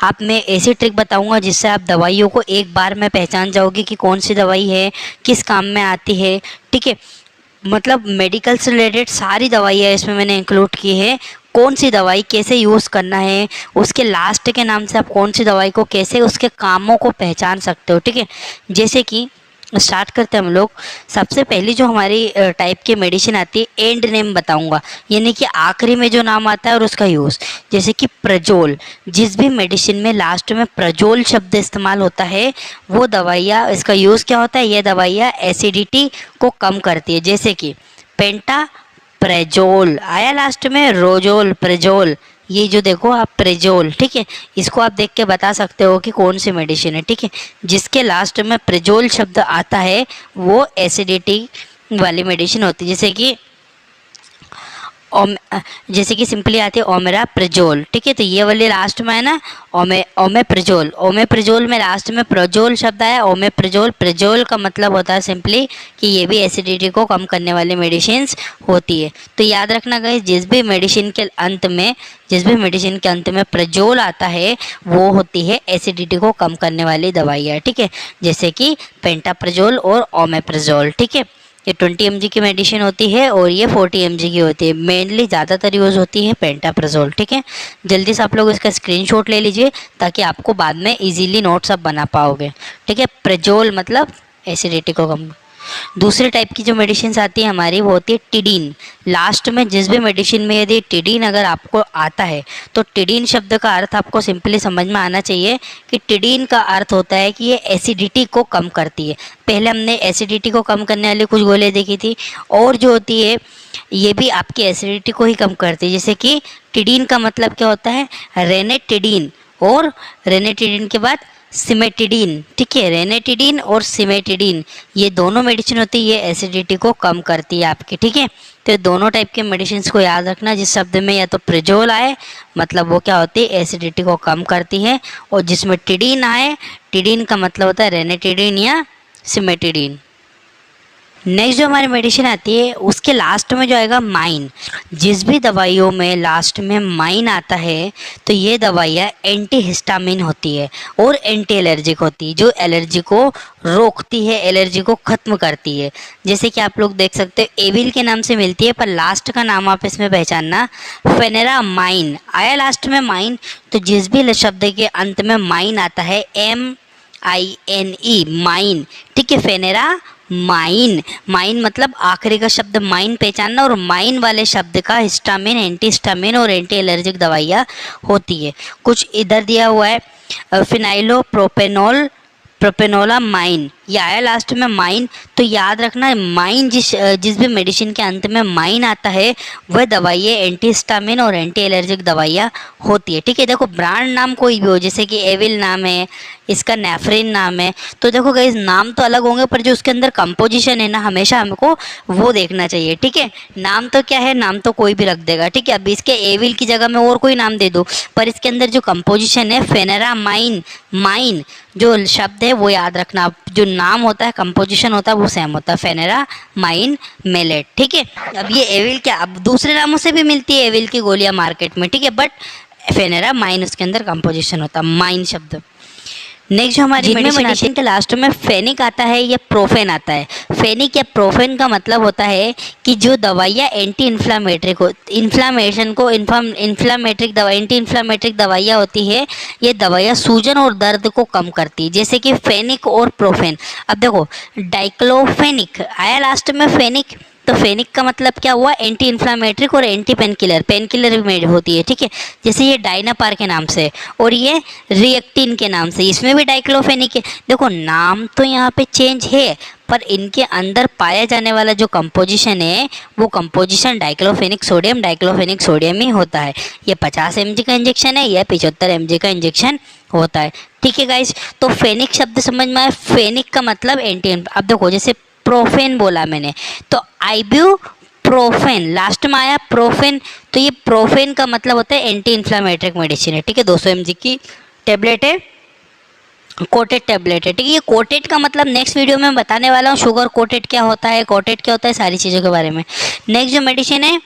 आप मैं ऐसी ट्रिक बताऊंगा जिससे आप दवाइयों को एक बार में पहचान जाओगे कि कौन सी दवाई है, किस काम में आती है। ठीक है, मतलब मेडिकल से रिलेटेड सारी दवाइयाँ इसमें मैंने इंक्लूड की है। कौन सी दवाई कैसे यूज़ करना है, उसके लास्ट के नाम से आप कौन सी दवाई को कैसे उसके कामों को पहचान सकते हो। ठीक है, जैसे कि स्टार्ट करते हैं हम लोग। सबसे पहली जो हमारी टाइप की मेडिसिन आती है, एंड नेम बताऊंगा, यानी कि आखिरी में जो नाम आता है और उसका यूज़। जैसे कि प्रजोल, जिस भी मेडिसिन में लास्ट में प्रजोल शब्द इस्तेमाल होता है वो दवाइयाँ, इसका यूज़ क्या होता है, ये दवाइयाँ एसिडिटी को कम करती है। जैसे कि पेंटा प्रेजोल आया लास्ट में, रोजोल, प्रेजोल, ये जो देखो आप प्रेजोल। ठीक है, इसको आप देख के बता सकते हो कि कौन सी मेडिसिन है। ठीक है, जिसके लास्ट में प्रेजोल शब्द आता है वो एसिडिटी वाली मेडिसिन होती है। जैसे कि सिंपली आती है ओमेराप्रिजोल। ठीक है, तो ये वाली लास्ट में है ना ओमेप्रिजोल। ओमेप्रिजोल में लास्ट में प्रोजोल शब्द आया, ओमेप्रिजोल। प्रिजोल का मतलब होता है सिंपली कि ये भी एसिडिटी को कम करने वाली मेडिसिन होती है। तो याद रखना गाइस, जिस भी मेडिसिन के अंत में प्रजोल आता है वो होती है एसिडिटी को कम करने वाली दवाइयाँ। ठीक है, जैसे कि पेंटाप्रिजोल और ओमेप्रिजोल। ठीक है, ये 20 mg की मेडिसिन होती है और ये 40 mg की होती है। मेनली ज़्यादातर यूज़ होती है पेंटाप्राजोल। ठीक है, जल्दी से आप लोग इसका स्क्रीनशॉट ले लीजिए ताकि आपको बाद में इजीली नोट्स आप बना पाओगे। ठीक है, प्रेजोल मतलब एसिडिटी को कम। दूसरे टाइप की जो मेडिसिन आती है हमारी वो होती है टिडीन। लास्ट में जिस भी मेडिसिन में यदि टिडीन अगर आपको आता है तो टिडीन शब्द का अर्थ आपको सिंपली समझ में आना चाहिए कि टिडीन का अर्थ होता है कि ये एसिडिटी को कम करती है। पहले हमने एसिडिटी को कम करने वाली कुछ गोलियां देखी थी, और जो होती है ये भी आपकी एसिडिटी को ही कम करती है। जैसे कि टिडीन का मतलब क्या होता है, रेनेटिडीन, और रेनेटिडीन के बाद सिमेटिडीन। ठीक है, रेनेटिडीन और सिमेटिडीन ये दोनों मेडिसिन होती है, ये एसिडिटी को कम करती है आपकी। ठीक है, तो ये दोनों टाइप के मेडिसिन को याद रखना। जिस शब्द में या तो प्रिजोल आए मतलब वो क्या होती है, एसिडिटी को कम करती है, और जिसमें टिडीन आए, टिडीन का मतलब होता है रेनेटिडीन या सिमेटिडीन। नेक्स्ट जो हमारी मेडिसिन आती है उसके लास्ट में जो आएगा माइन। जिस भी दवाइयों में लास्ट में माइन आता है तो ये दवाइयाँ एंटी हिस्टामिन होती है और एंटी एलर्जिक होती है, जो एलर्जी को रोकती है, एलर्जी को ख़त्म करती है। जैसे कि आप लोग देख सकते हो एविल के नाम से मिलती है, पर लास्ट का नाम आप इसमें पहचानना, फेनेरामाइन आया लास्ट में माइन। तो जिस भी शब्द के अंत में माइन आता है, MINE, माइन। ठीक है, फेनेरा माइन, माइन मतलब आखिरी का शब्द माइन पहचानना, और माइन वाले शब्द का हिस्टामिन, एंटी हिस्टामिन और एंटी एलर्जिक दवाइयाँ होती है। कुछ इधर दिया हुआ है फिनाइलोप्रोपेनोल, प्रोपेनोला माइन, ये आया लास्ट में माइन। तो याद रखना माइन, जिस भी मेडिसिन के अंत में माइन आता है वह दवाइयाँ एंटी हिस्टामिन और एंटी एलर्जिक दवाइयाँ होती है। ठीक है, देखो ब्रांड नाम कोई भी हो, जैसे कि एविल नाम है, इसका नेफ्रिन नाम है, तो देखो गाइस नाम तो अलग होंगे पर जो उसके अंदर कंपोजिशन है ना, हमेशा हमको वो देखना चाहिए। ठीक है, नाम तो क्या है, नाम तो कोई भी रख देगा। ठीक है, अब इसके एविल की जगह में और कोई नाम दे दो, पर इसके अंदर जो कंपोजिशन है फेनेरामाइन, माइन जो शब्द है वो याद रखना, जो नाम होता है कंपोजिशन होता है वो सेम होता है, फेनेरामाइन मेलेट। ठीक है, अब ये एविल क्या, अब दूसरे नामों से भी मिलती है एविल की गोलियां मार्केट में। ठीक है, बट फेनेरामाइन उसके अंदर कंपोजिशन होता है, माइन शब्द। नेक्स्ट जो हमारी मेडिसिन के लास्ट में फेनिक आता है या प्रोफेन आता है। फेनिक या प्रोफेन का मतलब होता है कि जो दवाइयाँ एंटी इन्फ्लामेटरी को, इन्फ्लामेशन को इन्फ्लामेट्रिक दवाई, एंटी इन्फ्लामेट्रिक दवाइयाँ होती है, ये दवाइयाँ सूजन और दर्द को कम करती है। जैसे कि फेनिक और प्रोफेन। अब देखो डाइक्लोफेनिक आया लास्ट में फेनिक, तो फेनिक का मतलब क्या हुआ, एंटी इन्फ्लामेट्रिक और anti pain killer, pain killer भी होती है। ठीक है, जैसे ये डायनापार के नाम से और ये रिएक्टिन के नाम से, इसमें भी डाइक्लोफेनिक है। देखो नाम तो यहाँ पे चेंज है पर इनके अंदर पाया जाने वाला जो कंपोजिशन है वो कंपोजिशन डाइक्लोफेनिक सोडियम ही होता है। ये 50 mg का इंजेक्शन है, यह 75 mg का इंजेक्शन होता है। ठीक है गाइज, तो फेनिक शब्द समझ में आया। फेनिक का मतलब एंटी, अब देखो जैसे प्रोफेन बोला मैंने, तो आइब्यूप्रोफेन लास्ट में आया प्रोफेन, तो ये प्रोफेन का मतलब होता है एंटी इन्फ्लामेटरी मेडिसिन है। ठीक है, 200 mg की टेबलेट है, कोटेड टेबलेट है। ठीक है, ये कोटेड का मतलब नेक्स्ट वीडियो में बताने वाला हूँ, शुगर कोटेड क्या होता है, कोटेड क्या होता है, सारी चीज़ों के बारे में। नेक्स्ट जो मेडिसिन है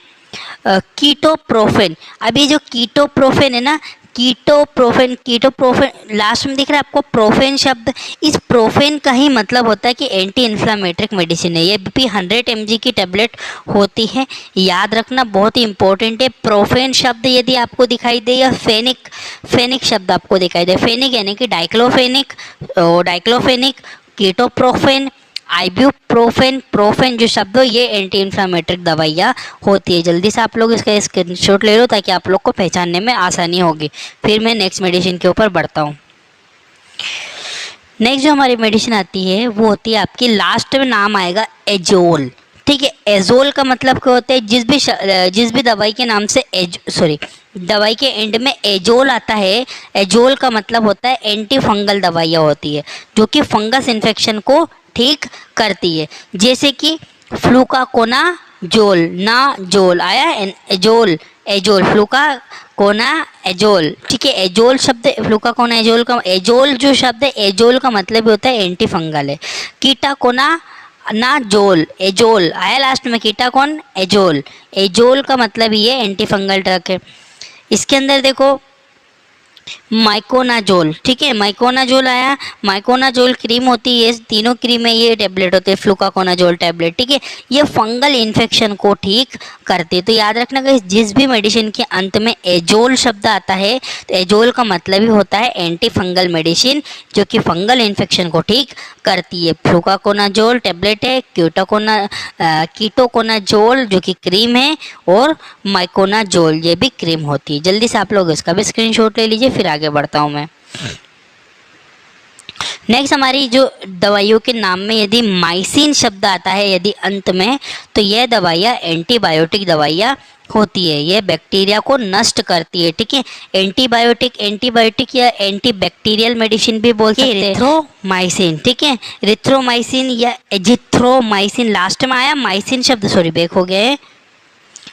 कीटोप्रोफेन। अब ये जो कीटोप्रोफेन है ना, कीटोप्रोफेन लास्ट में दिख रहा है आपको प्रोफेन शब्द। इस प्रोफेन का ही मतलब होता है कि एंटी इन्फ्लामेटरी मेडिसिन है। ये भी 100 mg की टेबलेट होती है, याद रखना, बहुत ही इंपॉर्टेंट है। प्रोफेन शब्द यदि आपको दिखाई दे या फेनिक शब्द आपको दिखाई दे, फेनिक यानी कि डाइक्लोफेनिक, कीटोप्रोफेन, आइब्यूप्रोफेन, प्रोफेन जो शब्द हो ये एंटी इन्फ्लामेटरी दवाइयाँ होती है। जल्दी से आप लोग इसका स्क्रीनशॉट ले लो ताकि आप लोग को पहचानने में आसानी होगी। फिर मैं नेक्स्ट मेडिसिन के ऊपर बढ़ता हूँ। नेक्स्ट जो हमारी मेडिसिन आती है वो होती है आपकी, लास्ट में नाम आएगा एजोल। ठीक है, एजोल का मतलब क्या होता है, जिस भी दवाई के नाम से दवाई के एंड में एजोल आता है, एजोल का मतलब होता है एंटी फंगल दवाइयाँ होती है जो कि फंगस इन्फेक्शन को ठीक करती है। जैसे कि फ्लूकाकोनाजोल, ना जोल आया, एजोल फ्लूकाकोना एजोल। ठीक है, एजोल शब्द फ्लूकाकोना एजोल का, एजोल जो शब्द है एजोल का मतलब भी होता है एंटी फंगल है। कीटाकोना ना जोल, एजोल आया लास्ट में, कीटाकोन एजोल का मतलब ये एंटी फंगल ड्रग है। इसके अंदर देखो माइकोनाजोल, ठीक है, माइकोनाजोल आया, माइकोनाजोल क्रीम होती है, तीनों क्रीम है, ये टेबलेट होते हैं फ्लूकाकोनाजोल टेबलेट। ठीक है, ये फंगल इन्फेक्शन को ठीक करती है। तो याद रखना कि जिस भी मेडिसिन के अंत में एजोल शब्द आता है तो एजोल का मतलब ही होता है एंटी फंगल मेडिसिन जो कि फंगल इन्फेक्शन को ठीक करती है। फ्लूकाकोनाजोल टेबलेट है, कीटोकोनाजोल जो कि क्रीम है, और माइकोनाजोल ये भी क्रीम होती है। जल्दी से आप लोग इसका भी स्क्रीनशॉट ले लीजिए, फिर आगे बढ़ता हूँ मैं। नेक्स्ट हमारी जो दवाइयों के नाम में यदि माइसिन शब्द आता है यदि अंत में, तो यह दवाइयाँ एंटीबायोटिक दवाइयाँ होती है, यह बैक्टीरिया को नष्ट करती है। ठीक है, एंटीबायोटिक या एंटीबैक्टीरियल मेडिसिन भी बोलते हैं। रिथ्रोमाइसिन, ठीक है, रिथ्रोमाइसिन या एजिथ्रोमाइसिन, लास्ट में आया माइसिन शब्द, बैक हो गए,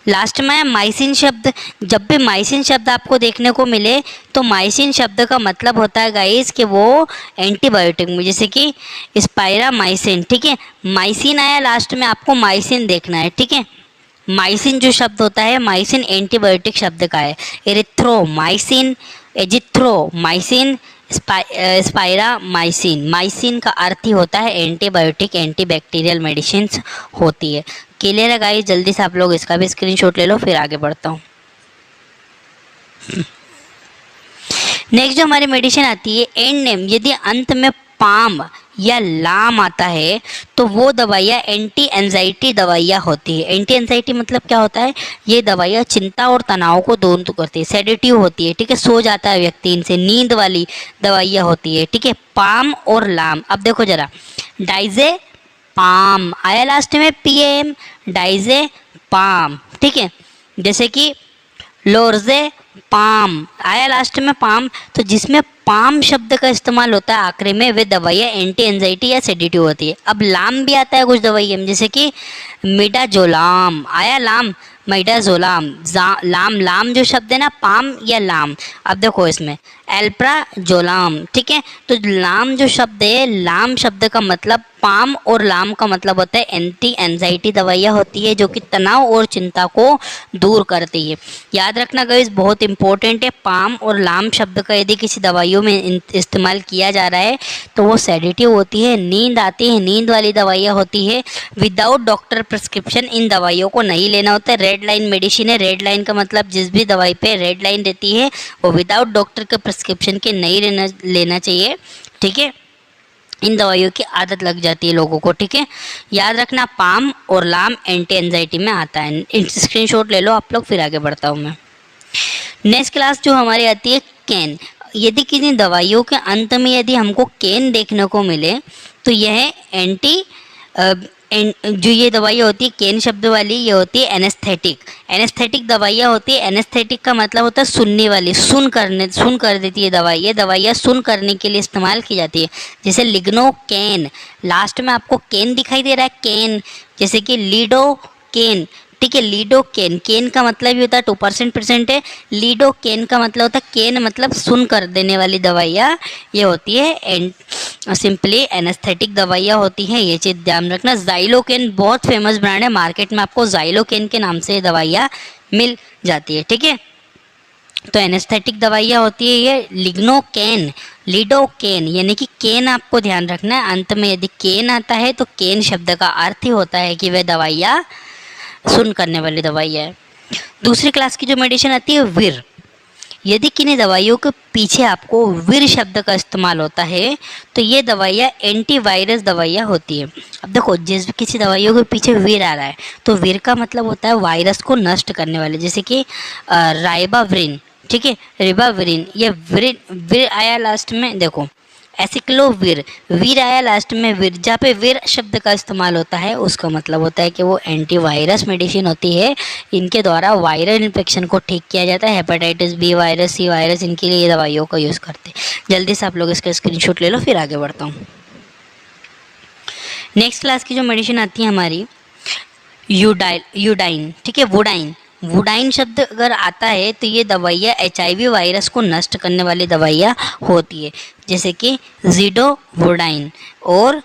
लास्ट में माइसिन शब्द। जब भी माइसिन शब्द आपको देखने को मिले तो माइसिन शब्द का मतलब होता है गाइस कि वो एंटीबायोटिक में, जैसे कि स्पाइरामाइसिन। ठीक है, माइसिन आया लास्ट में, आपको माइसिन देखना है। ठीक है, माइसिन जो शब्द होता है, माइसिन एंटीबायोटिक शब्द का है। एरिथ्रोमाइसिन, एजिथ्रोमाइसिन, स्पाइरामाइसिन, माइसिन का अर्थ ही होता है एंटीबायोटिक, एंटीबैक्टीरियल मेडिसिन होती है। क्लियर है गाइस? जल्दी से आप लोग इसका भी स्क्रीनशॉट ले लो, फिर आगे बढ़ता हूँ। नेक्स्ट जो हमारी मेडिसिन आती है एंड नेम, यदि अंत में पाम या लाम आता है तो वो दवाइयाँ एंटी एंजाइटी दवाइयाँ होती है। एंटी एंजाइटी मतलब क्या होता है, ये दवाइयाँ चिंता और तनाव को दूर करती है, सेडेटिव होती है। ठीक है, सो जाता है व्यक्ति इनसे, नींद वाली दवाइयाँ होती है। ठीक है, पाम और लाम। अब देखो जरा, डाइजे पाम आया लास्ट में, पीएम, डाइजे पाम। ठीक है, जैसे कि लोरजे पाम आया लास्ट में, पाम। तो जिसमें पाम शब्द का इस्तेमाल होता है आखिरी में, वे दवाइयाँ एंटी एंजाइटी या सेडेटिव होती है। अब लाम भी आता है कुछ दवाइयाँ, जैसे कि मिडाजोलाम आया, लाम, मिडाजोलाम, लाम जो शब्द है ना, पाम या लाम। अब देखो इसमें एल्प्राजोलाम। ठीक है, तो लाम जो शब्द है, लाम शब्द का मतलब, पाम और लाम का मतलब होता है एंटी एंजाइटी दवाइयाँ होती है जो कि तनाव और चिंता को दूर करती है। याद रखना गाइस, बहुत इंपॉर्टेंट है, पाम और लाम शब्द का यदि किसी दवाइयों में इस्तेमाल किया जा रहा है तो वो सेडेटिव होती है, नींद आती है, नींद वाली दवाइयाँ होती है। विदाउट डॉक्टर प्रिस्क्रिप्शन इन दवाइयों को नहीं लेना होता है। रेड लाइन मेडिसिन है, रेड लाइन का मतलब जिस भी दवाई पे रेड लाइन रहती है वो विदाउट डॉक्टर के प्रिस्क्रिप्शन के नहीं लेना चाहिए। ठीक है, इन दवाइयों की आदत लग जाती है लोगों को। ठीक है, याद रखना, पाम और लाम एंटी एंजाइटी में आता है। स्क्रीनशॉट ले लो आप लोग, फिर आगे बढ़ता हूँ मैं। नेक्स्ट क्लास जो हमारी आती है कैन। यदि किसी दवाइयों के अंत में यदि हमको कैन देखने को मिले तो यह जो ये दवाइयाँ होती है कैन शब्द वाली, ये होती है एनेस्थेटिक दवाइयाँ होती है। एनेस्थेटिक का मतलब होता है सुनने वाली, सुन कर देती है दवाई। ये दवाइयाँ सुन करने के लिए इस्तेमाल की जाती है, जैसे लिग्नो कैन। लास्ट में आपको कैन दिखाई दे रहा है, कैन, जैसे कि लीडो कैन। ठीक है, लीडो कैन, कैन का मतलब भी होता है 2% है, लीडो कैन का मतलब होता है, कैन मतलब सुन कर देने वाली दवाइयाँ ये होती है, एंड सिंपली एनेस्थेटिक दवाइयाँ होती हैं, ये चीज़ ध्यान रखना। ज़ाइलोकेन बहुत फेमस ब्रांड है, मार्केट में आपको ज़ाइलोकेन के नाम से दवाइयाँ मिल जाती है। ठीक है, तो एनेस्थेटिक दवाइयाँ होती है ये लिग्नोकेन, लिडोकेन, यानी कि केन आपको ध्यान रखना है। अंत में यदि केन आता है तो केन शब्द का अर्थ ही होता है कि वह दवाइयाँ सुन्न करने वाली दवाइयाँ है। दूसरी क्लास की जो मेडिसिन आती है वीर। यदि किन्हीं दवाइयों के पीछे आपको वीर शब्द का इस्तेमाल होता है तो ये दवाइयाँ एंटीवायरस दवाइयाँ होती है। अब देखो जिस किसी दवाइयों के पीछे वीर आ रहा है तो वीर का मतलब होता है वायरस को नष्ट करने वाले, जैसे कि राइबाविरिन, ठीक है, रिबाविरिन, ये वीर वीर आया लास्ट में, देखो एसिक्लोवीर, वीर आया लास्ट में, वीर जहाँ पे वीर शब्द का इस्तेमाल होता है उसका मतलब होता है कि वो एंटीवायरस मेडिसिन होती है। इनके द्वारा वायरल इन्फेक्शन को ठीक किया जाता है, hepatitis B virus, C virus, इनके लिए ये दवाइयों का यूज़ करते हैं। जल्दी से आप लोग इसका स्क्रीनशॉट ले लो, फिर आगे बढ़ता हूँ। नेक्स्ट क्लास की जो मेडिसिन आती है हमारी यूडाइन, ठीक है, वुडाइन। वुडाइन शब्द अगर आता है तो ये दवाइयाँ HIV वायरस को नष्ट करने वाली दवाइयाँ होती है, जैसे कि ज़िडोवुडाइन और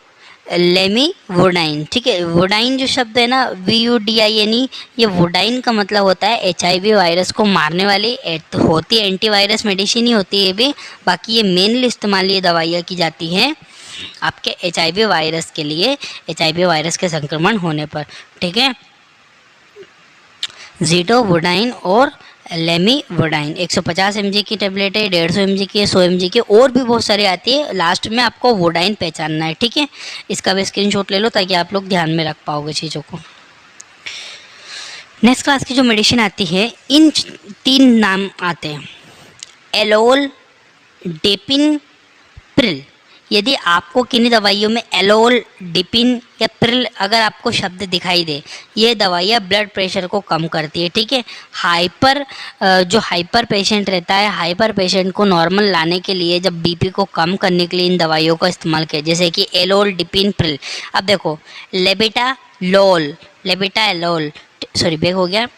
लेमिवुडाइन, ठीक है। वुडाइन जो शब्द है ना, VUDINE, ये वुडाइन का मतलब होता है HIV वायरस को मारने वाली होती है, एंटीवायरस मेडिसिन ही होती है भी। बाकी ये मेनली इस्तेमाल ये दवाइयाँ की जाती हैं आपके HIV वायरस के लिए, HIV वायरस के संक्रमण होने पर, ठीक है। ज़िडोवुडाइन और लेमिवुडाइन 150 mg की टेबलेट है, 150 mg की है, 100 mg की, और भी बहुत सारी आती है। लास्ट में आपको वुडाइन पहचानना है, ठीक है। इसका भी स्क्रीनशॉट ले लो ताकि आप लोग ध्यान में रख पाओगे चीज़ों को। नेक्स्ट क्लास की जो मेडिसिन आती है, इन 3 नाम आते हैं, एलोल, डेपिन, प्रिल। यदि आपको किन्हीं दवाइयों में एलोल, डिपिन या प्रिल अगर आपको शब्द दिखाई दे, ये दवाइयाँ ब्लड प्रेशर को कम करती है, ठीक है। जो हाइपर पेशेंट रहता है, हाइपर पेशेंट को नॉर्मल लाने के लिए, जब बीपी को कम करने के लिए इन दवाइयों का इस्तेमाल किया, जैसे कि एलोल, डिपिन, प्रिल। अब देखो लेबिटालोल, लेबिटालोल, सॉरी बेक हो गया,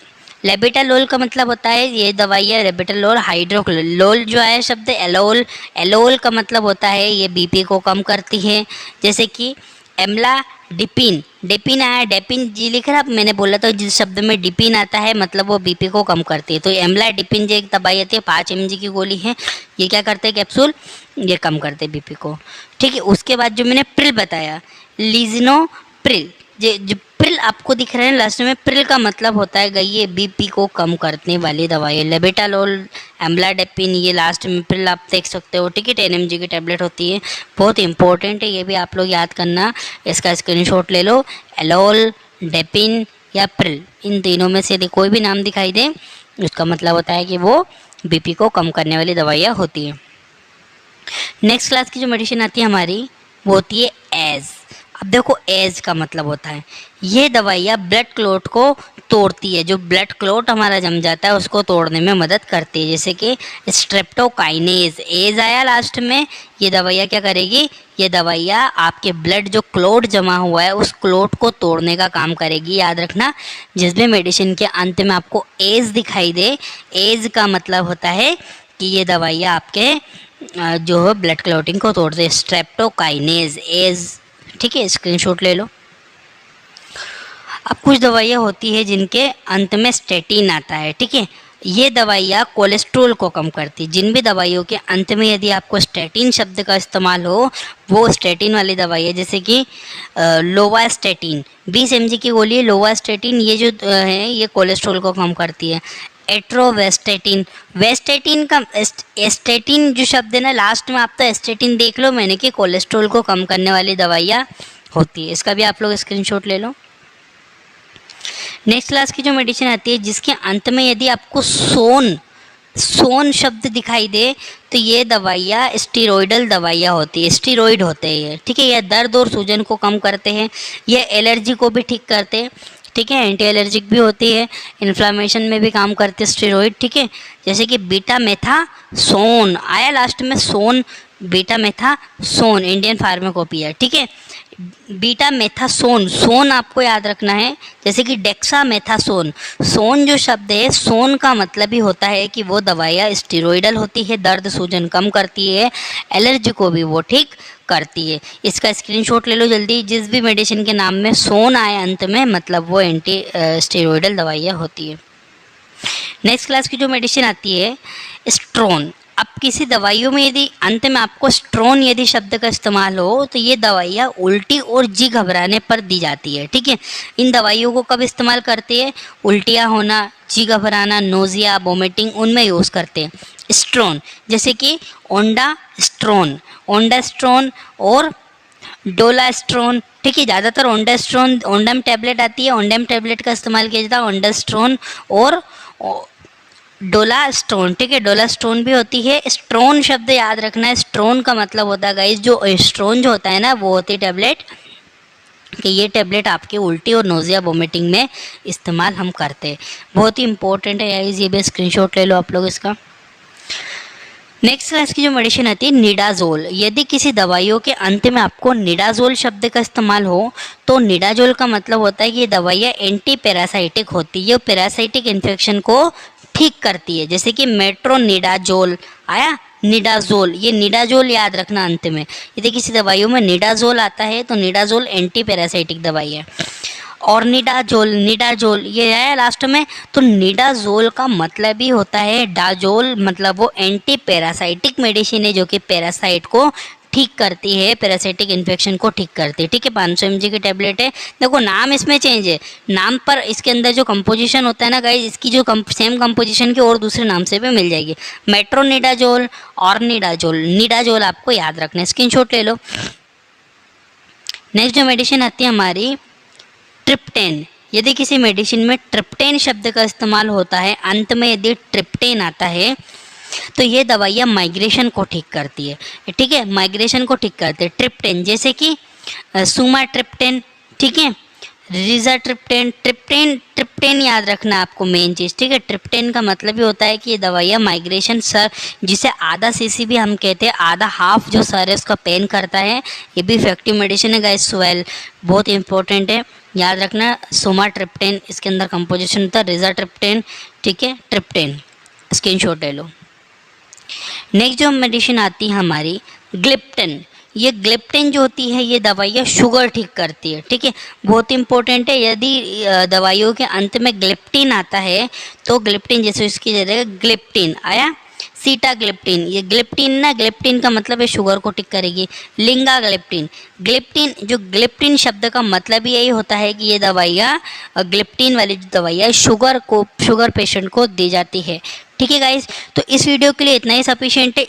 लेबिटालोल का मतलब होता है ये दवाइयाँ लेबिटालोल हाइड्रोक्लोल, लोल जो है शब्द एलोल, एलोल का मतलब होता है ये बीपी को कम करती है, जैसे कि एमला डिपिन, डिपिन आया, डेपिन जी लिख रहा, मैंने बोला था जिस शब्द में डिपिन आता है मतलब वो बीपी को कम करती है। तो एमला डिपिन जो एक दवाई आती है 5 mg की गोली है, ये क्या करते हैं कैप्सूल, ये कम करते हैं बीपी को, ठीक है। उसके बाद जो मैंने प्रिल बताया, लीजनो प्रिल, जो प्रिल आपको दिख रहे हैं लास्ट में, प्रिल का मतलब होता है ये बीपी को कम करने वाली दवाई है। लेबिटालोल, एम्लाडेपिन, ये लास्ट में प्रिल आप देख सकते हो, ठीक है। 10 mg की टेबलेट होती है, बहुत इंपॉर्टेंट है, ये भी आप लोग याद करना, इसका स्क्रीनशॉट ले लो। एलोल, डेपिन या प्रिल, इन तीनों में से यदि कोई भी नाम दिखाई दे उसका मतलब होता है कि वो बीपी को कम करने वाली दवाइयाँ होती है। नेक्स्ट क्लास की जो मेडिसिन आती है हमारी वो होती है एज। अब देखो एज का मतलब होता है ये दवाइयाँ ब्लड क्लॉट को तोड़ती है, जो ब्लड क्लॉट हमारा जम जाता है उसको तोड़ने में मदद करती है, जैसे कि स्ट्रेप्टोकाइनेज, एज आया लास्ट में, ये दवाइयाँ क्या करेगी, ये दवाइयाँ आपके ब्लड जो क्लॉट जमा हुआ है उस क्लॉट को तोड़ने का काम करेगी। याद रखना, जिस भी मेडिसिन के अंत में आपको एज दिखाई दे, एज का मतलब होता है कि ये दवाइयाँ आपके जो है ब्लड क्लॉटिंग को तोड़ते हैं, स्ट्रेप्टोकाइनेज, एज, ठीक है। स्क्रीनशॉट ले लो। अब कुछ दवाइयाँ होती है जिनके अंत में स्टेटिन आता है, ठीक है। ये दवाइयाँ कोलेस्ट्रोल को कम करती है। जिन भी दवाइयों के अंत में यदि आपको स्टेटिन शब्द का इस्तेमाल हो वो स्टेटिन वाली दवाई है, जैसे कि लोवास्टेटिन 20 mg की गोली है, लोवास्टेटिन, ये जो है ये कोलेस्ट्रोल को कम करती है। एट्रोवेस्टेटिन, वेस्टेटिन का एस्टेटिन जो शब्द है ना लास्ट में, आप तो एस्टेटिन देख लो मैंने कि कोलेस्ट्रोल को कम करने वाली दवाइयाँ होती है, इसका भी आप लोग स्क्रीनशॉट ले लो। नेक्स्ट क्लास की जो मेडिसिन आती है जिसके अंत में यदि आपको सोन शब्द दिखाई दे तो ये दवाइयाँ स्टीरोइडल दवाइयाँ होती है, स्टीरोइड होते हैं ये, ठीक है। यह दर्द और सूजन को कम करते हैं, यह एलर्जी को भी ठीक करते हैं, ठीक है। एंटी एलर्जिक भी होती है, इन्फ्लामेशन में भी काम करते हैं स्टेरॉइड, ठीक है। जैसे कि बीटामेथासोन आया लास्ट में, सोन, बीटामेथासोन इंडियन फार्माकोपिया, ठीक है। बीटामेथासोन, सोन आपको याद रखना है, जैसे कि डेक्सामेथासोन, सोन जो शब्द है, सोन का मतलब ही होता है कि वो दवाइयाँ स्टेरॉइडल होती है, दर्द सूजन कम करती है, एलर्जी को भी वो ठीक करती है। इसका स्क्रीनशॉट ले लो जल्दी, जिस भी मेडिसिन के नाम में सोन आए अंत में मतलब वो एंटी स्टेरॉइडल दवाइयाँ होती है। नेक्स्ट क्लास की जो मेडिसिन आती है स्ट्रोन। अब किसी दवाइयों में यदि अंत में आपको स्ट्रोन यदि शब्द का इस्तेमाल हो तो ये दवाइयाँ उल्टी और जी घबराने पर दी जाती है। ठीक है, इन दवाइयों को कब इस्तेमाल करते हैं? उल्टियाँ होना, जी घबराना, नोजिया, वोमिटिंग, उनमें यूज़ करते हैं स्ट्रोन। जैसे कि ओंडास्ट्रोन, ओंडास्ट्रोन और डोलास्ट्रोन। ठीक है, ज़्यादातर ओंडास्ट्रोन, ओंडम टैबलेट आती है, ओंडम टैबलेट का इस्तेमाल किया जाता है, ओंडास्ट्रोन और डोलास्टोन। ठीक है, डोलास्टोन भी होती है। स्ट्रोन शब्द याद रखना है, स्ट्रोन का मतलब होता है गाइस, जो स्ट्रोन जो होता है ना वो होती है टैबलेट, कि ये टैबलेट आपके उल्टी और नोजिया वोमिटिंग में इस्तेमाल हम करते हैं। बहुत ही इंपॉर्टेंट है गाइस, ये भी स्क्रीनशॉट ले लो आप लोग इसका। नेक्स्ट क्लास की जो मेडिसिन आती है निडाजोल। यदि किसी दवाइयों के अंत में आपको निडाजोल शब्द का इस्तेमाल हो तो निडाजोल का मतलब होता है कि ये दवाइयाँ एंटी पैरासाइटिक होती है, ये पैरासाइटिक इन्फेक्शन को ठीक करती है। जैसे कि मेट्रोनिडाजोल आया, निडाजोल, ये निडाजोल याद रखना अंत में। यदि किसी दवाइयों में निडाजोल आता है तो निडाजोल एंटी पैरासाइटिक दवाई है। और निडाजोल, निडाजोल ये है लास्ट में, तो निडाजोल का मतलब ही होता है डाजोल, मतलब वो एंटी पैरासाइटिक मेडिसिन है जो कि पैरासाइट को ठीक करती है, पैरासाइटिक इन्फेक्शन को ठीक करती है। ठीक है, 500 mg की टैबलेट है। देखो नाम इसमें चेंज है, नाम पर इसके अंदर जो कंपोजिशन होता है ना गाइस, इसकी जो सेम कंपोजिशन की और दूसरे नाम से भी मिल जाएगी, मेट्रोनिडाजोल और निडाजोल। निडाजोल आपको याद रखना है, स्क्रीनशॉट ले लो। नेक्स्ट जो मेडिसिन आती है हमारी ट्रिप्टेन। यदि किसी मेडिसिन में ट्रिप्टेन शब्द का इस्तेमाल होता है, अंत में यदि ट्रिप्टेन आता है तो ये दवाइयाँ माइग्रेशन को ठीक करती है। ठीक है, माइग्रेशन को ठीक करते हैं ट्रिप्टेन, जैसे कि सुमाट्रिप्टेन, ठीक है, रिजाट्रिप्टेन, ट्रिप्टेन, ट्रिप्टेन याद रखना आपको मेन चीज़। ठीक है, ट्रिप्टेन का मतलब ये होता है कि ये दवाइयाँ माइग्रेशन, सर जिसे आधा सीसी भी हम कहते हैं, आधा हाफ जो सर है उसका पेन करता है, ये भी इफेक्टिव मेडिसिन है गाइस। स्वेल बहुत इंपॉर्टेंट है, याद रखना। सोमाट्रिप्टेन इसके अंदर कंपोजिशन होता है, रिजाट्रिप्टेन, ठीक है, ट्रिप्टेन, स्क्रीनशॉट ले लो। नेक्स्ट जो मेडिसिन आती है हमारी ग्लिप्टन। ये ग्लिप्टिन जो होती है ये दवाइयाँ शुगर ठीक करती है। ठीक है, बहुत इंपॉर्टेंट है। यदि दवाइयों के अंत में ग्लिप्टिन आता है तो ग्लिप्टिन, जैसे इसकी जगह ग्लिप्टिन आया, सीटाग्लिप्टिन, ये ग्लिप्टिन ना, ग्लिप्टिन का मतलब है शुगर को ठीक करेगी। लिंगाग्लिप्टिन, ग्लिप्टिन, जो ग्लिप्टिन शब्द का मतलब यही होता है कि ये दवाइयाँ, ग्लिप्टिन वाली जो दवाइयाँ शुगर पेशेंट को दी जाती है। ठीक है गाइस, तो इस वीडियो के लिए इतना ही सफिशिएंट है।